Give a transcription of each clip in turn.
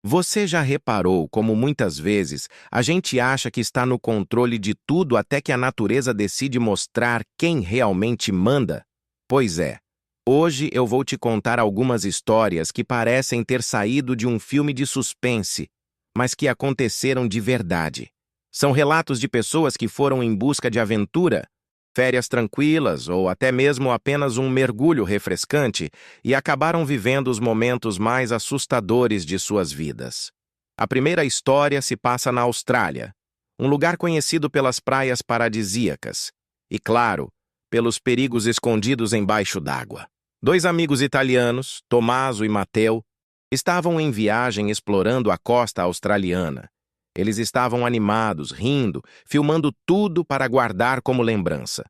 Você já reparou como muitas vezes a gente acha que está no controle de tudo até que a natureza decide mostrar quem realmente manda? Pois é, hoje eu vou te contar algumas histórias que parecem ter saído de um filme de suspense, mas que aconteceram de verdade. São relatos de pessoas que foram em busca de aventura, férias tranquilas ou até mesmo apenas um mergulho refrescante e acabaram vivendo os momentos mais assustadores de suas vidas. A primeira história se passa na Austrália, um lugar conhecido pelas praias paradisíacas e, claro, pelos perigos escondidos embaixo d'água. Dois amigos italianos, Tommaso e Matteo, estavam em viagem explorando a costa australiana. Eles estavam animados, rindo, filmando tudo para guardar como lembrança.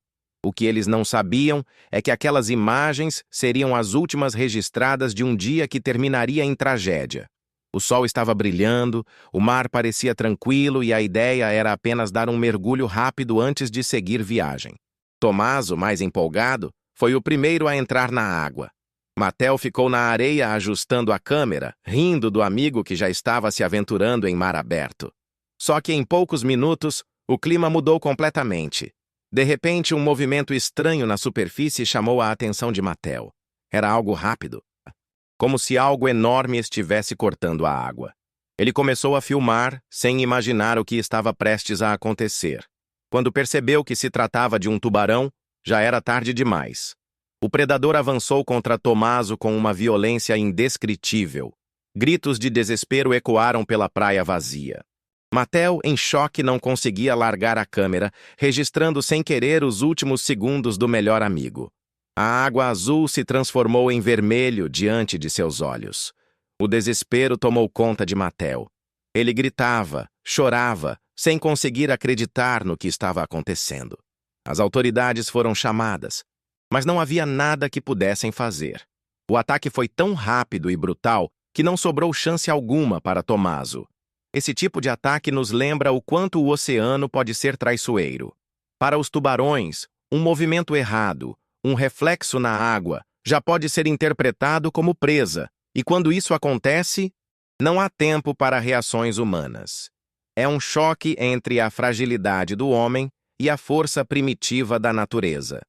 O que eles não sabiam é que aquelas imagens seriam as últimas registradas de um dia que terminaria em tragédia. O sol estava brilhando, o mar parecia tranquilo e a ideia era apenas dar um mergulho rápido antes de seguir viagem. Tommaso, mais empolgado, foi o primeiro a entrar na água. Matteo ficou na areia ajustando a câmera, rindo do amigo que já estava se aventurando em mar aberto. Só que em poucos minutos, o clima mudou completamente. De repente, um movimento estranho na superfície chamou a atenção de Matteo. Era algo rápido, como se algo enorme estivesse cortando a água. Ele começou a filmar, sem imaginar o que estava prestes a acontecer. Quando percebeu que se tratava de um tubarão, já era tarde demais. O predador avançou contra Tommaso com uma violência indescritível. Gritos de desespero ecoaram pela praia vazia. Matteo, em choque, não conseguia largar a câmera, registrando sem querer os últimos segundos do melhor amigo. A água azul se transformou em vermelho diante de seus olhos. O desespero tomou conta de Matteo. Ele gritava, chorava, sem conseguir acreditar no que estava acontecendo. As autoridades foram chamadas, mas não havia nada que pudessem fazer. O ataque foi tão rápido e brutal que não sobrou chance alguma para Tommaso. Esse tipo de ataque nos lembra o quanto o oceano pode ser traiçoeiro. Para os tubarões, um movimento errado, um reflexo na água, já pode ser interpretado como presa, e quando isso acontece, não há tempo para reações humanas. É um choque entre a fragilidade do homem e a força primitiva da natureza.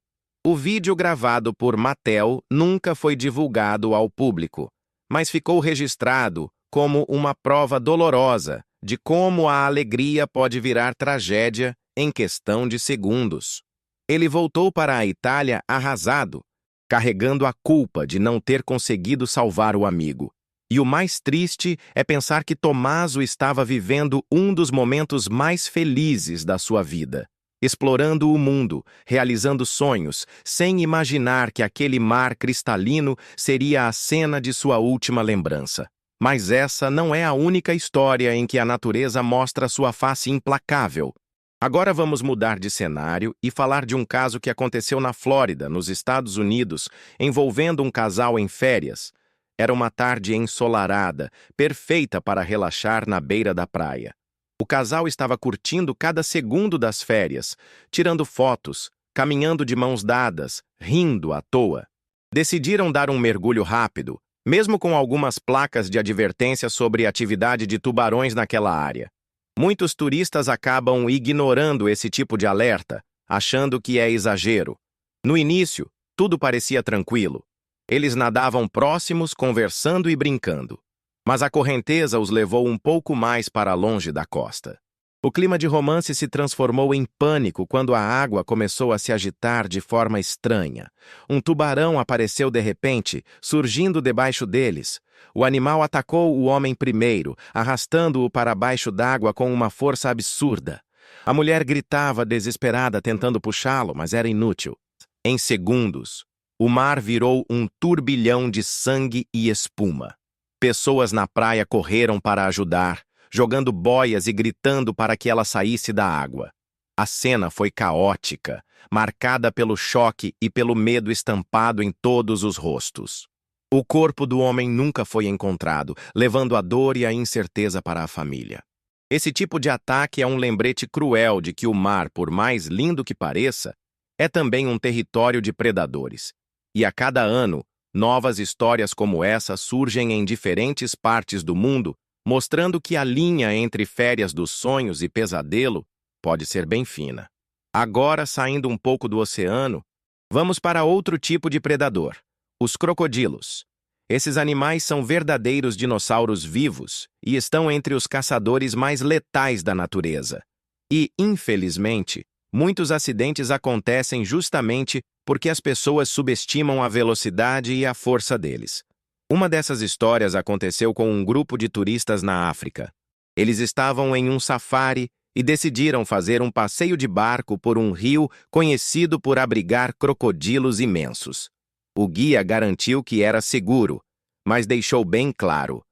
O vídeo gravado por Matteo nunca foi divulgado ao público, mas ficou registrado como uma prova dolorosa de como a alegria pode virar tragédia em questão de segundos. Ele voltou para a Itália arrasado, carregando a culpa de não ter conseguido salvar o amigo. E o mais triste é pensar que Tommaso estava vivendo um dos momentos mais felizes da sua vida, explorando o mundo, realizando sonhos, sem imaginar que aquele mar cristalino seria a cena de sua última lembrança. Mas essa não é a única história em que a natureza mostra sua face implacável. Agora vamos mudar de cenário e falar de um caso que aconteceu na Flórida, nos Estados Unidos, envolvendo um casal em férias. Era uma tarde ensolarada, perfeita para relaxar na beira da praia. O casal estava curtindo cada segundo das férias, tirando fotos, caminhando de mãos dadas, rindo à toa. Decidiram dar um mergulho rápido, mesmo com algumas placas de advertência sobre atividade de tubarões naquela área. Muitos turistas acabam ignorando esse tipo de alerta, achando que é exagero. No início, tudo parecia tranquilo. Eles nadavam próximos, conversando e brincando. Mas a correnteza os levou um pouco mais para longe da costa. O clima de romance se transformou em pânico quando a água começou a se agitar de forma estranha. Um tubarão apareceu de repente, surgindo debaixo deles. O animal atacou o homem primeiro, arrastando-o para baixo d'água com uma força absurda. A mulher gritava desesperada tentando puxá-lo, mas era inútil. Em segundos, o mar virou um turbilhão de sangue e espuma. Pessoas na praia correram para ajudar, jogando boias e gritando para que ela saísse da água. A cena foi caótica, marcada pelo choque e pelo medo estampado em todos os rostos. O corpo do homem nunca foi encontrado, levando a dor e a incerteza para a família. Esse tipo de ataque é um lembrete cruel de que o mar, por mais lindo que pareça, é também um território de predadores. E a cada ano, novas histórias como essa surgem em diferentes partes do mundo, mostrando que a linha entre férias dos sonhos e pesadelo pode ser bem fina. Agora, saindo um pouco do oceano, vamos para outro tipo de predador, os crocodilos. Esses animais são verdadeiros dinossauros vivos e estão entre os caçadores mais letais da natureza. E, infelizmente, muitos acidentes acontecem justamente porque as pessoas subestimam a velocidade e a força deles. Uma dessas histórias aconteceu com um grupo de turistas na África. Eles estavam em um safari e decidiram fazer um passeio de barco por um rio conhecido por abrigar crocodilos imensos. O guia garantiu que era seguro, mas deixou bem claro: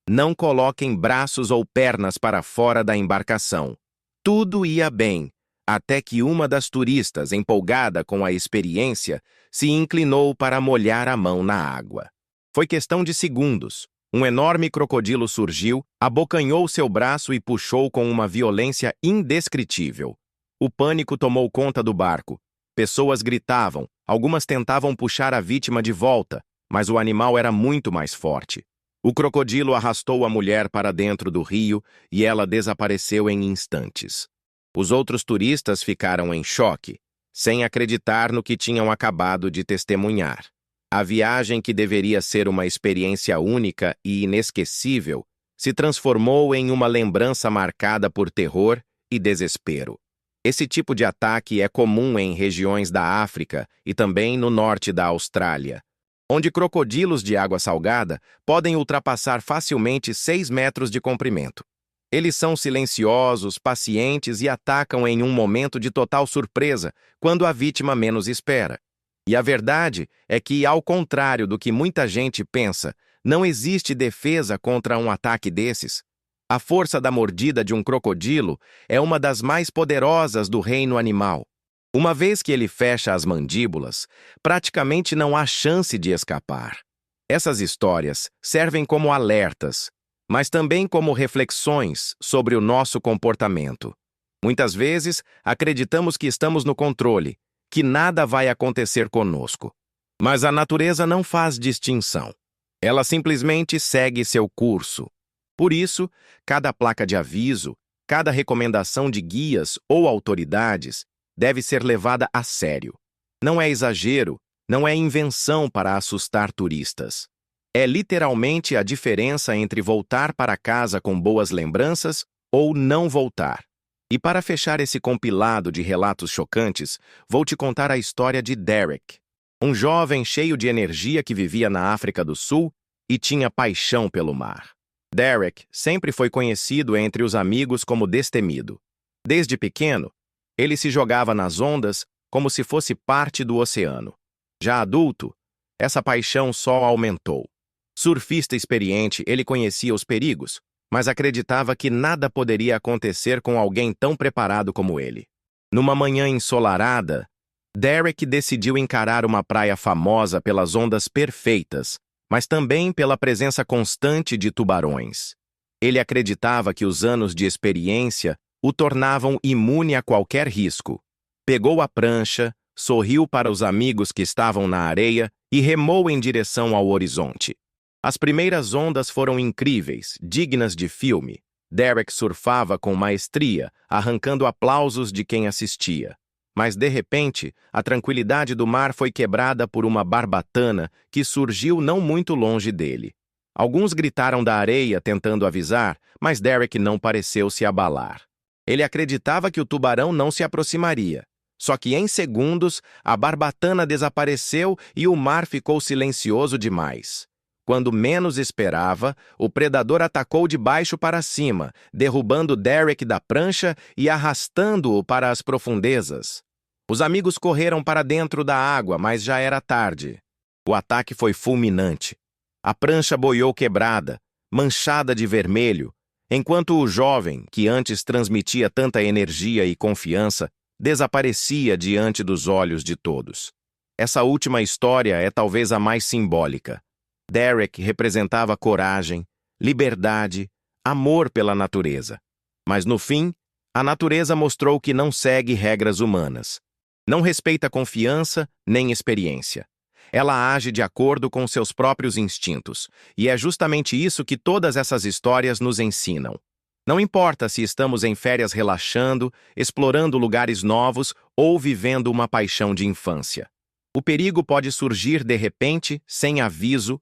não coloquem braços ou pernas para fora da embarcação. Tudo ia bem, até que uma das turistas, empolgada com a experiência, se inclinou para molhar a mão na água. Foi questão de segundos. Um enorme crocodilo surgiu, abocanhou seu braço e puxou com uma violência indescritível. O pânico tomou conta do barco. Pessoas gritavam, algumas tentavam puxar a vítima de volta, mas o animal era muito mais forte. O crocodilo arrastou a mulher para dentro do rio e ela desapareceu em instantes. Os outros turistas ficaram em choque, sem acreditar no que tinham acabado de testemunhar. A viagem, que deveria ser uma experiência única e inesquecível, se transformou em uma lembrança marcada por terror e desespero. Esse tipo de ataque é comum em regiões da África e também no norte da Austrália, onde crocodilos de água salgada podem ultrapassar facilmente 6 metros de comprimento. Eles são silenciosos, pacientes e atacam em um momento de total surpresa, quando a vítima menos espera. E a verdade é que, ao contrário do que muita gente pensa, não existe defesa contra um ataque desses. A força da mordida de um crocodilo é uma das mais poderosas do reino animal. Uma vez que ele fecha as mandíbulas, praticamente não há chance de escapar. Essas histórias servem como alertas, mas também como reflexões sobre o nosso comportamento. Muitas vezes, acreditamos que estamos no controle, que nada vai acontecer conosco. Mas a natureza não faz distinção. Ela simplesmente segue seu curso. Por isso, cada placa de aviso, cada recomendação de guias ou autoridades deve ser levada a sério. Não é exagero, não é invenção para assustar turistas. É literalmente a diferença entre voltar para casa com boas lembranças ou não voltar. E para fechar esse compilado de relatos chocantes, vou te contar a história de Derek, um jovem cheio de energia que vivia na África do Sul e tinha paixão pelo mar. Derek sempre foi conhecido entre os amigos como destemido. Desde pequeno, ele se jogava nas ondas como se fosse parte do oceano. Já adulto, essa paixão só aumentou. Surfista experiente, ele conhecia os perigos, mas acreditava que nada poderia acontecer com alguém tão preparado como ele. Numa manhã ensolarada, Derek decidiu encarar uma praia famosa pelas ondas perfeitas, mas também pela presença constante de tubarões. Ele acreditava que os anos de experiência o tornavam imune a qualquer risco. Pegou a prancha, sorriu para os amigos que estavam na areia e remou em direção ao horizonte. As primeiras ondas foram incríveis, dignas de filme. Derek surfava com maestria, arrancando aplausos de quem assistia. Mas, de repente, a tranquilidade do mar foi quebrada por uma barbatana que surgiu não muito longe dele. Alguns gritaram da areia tentando avisar, mas Derek não pareceu se abalar. Ele acreditava que o tubarão não se aproximaria. Só que em segundos, a barbatana desapareceu e o mar ficou silencioso demais. Quando menos esperava, o predador atacou de baixo para cima, derrubando Derek da prancha e arrastando-o para as profundezas. Os amigos correram para dentro da água, mas já era tarde. O ataque foi fulminante. A prancha boiou quebrada, manchada de vermelho, enquanto o jovem, que antes transmitia tanta energia e confiança, desaparecia diante dos olhos de todos. Essa última história é talvez a mais simbólica. Derek representava coragem, liberdade, amor pela natureza. Mas no fim, a natureza mostrou que não segue regras humanas. Não respeita confiança nem experiência. Ela age de acordo com seus próprios instintos, e é justamente isso que todas essas histórias nos ensinam. Não importa se estamos em férias relaxando, explorando lugares novos ou vivendo uma paixão de infância. O perigo pode surgir de repente, sem aviso,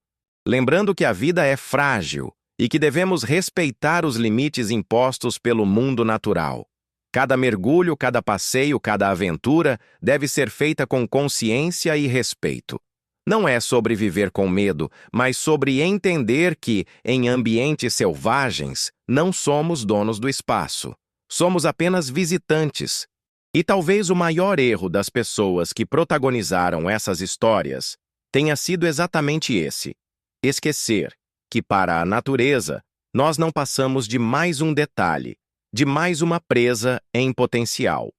lembrando que a vida é frágil e que devemos respeitar os limites impostos pelo mundo natural. Cada mergulho, cada passeio, cada aventura deve ser feita com consciência e respeito. Não é sobre viver com medo, mas sobre entender que, em ambientes selvagens, não somos donos do espaço. Somos apenas visitantes. E talvez o maior erro das pessoas que protagonizaram essas histórias tenha sido exatamente esse: esquecer que, para a natureza, nós não passamos de mais um detalhe, de mais uma presa em potencial.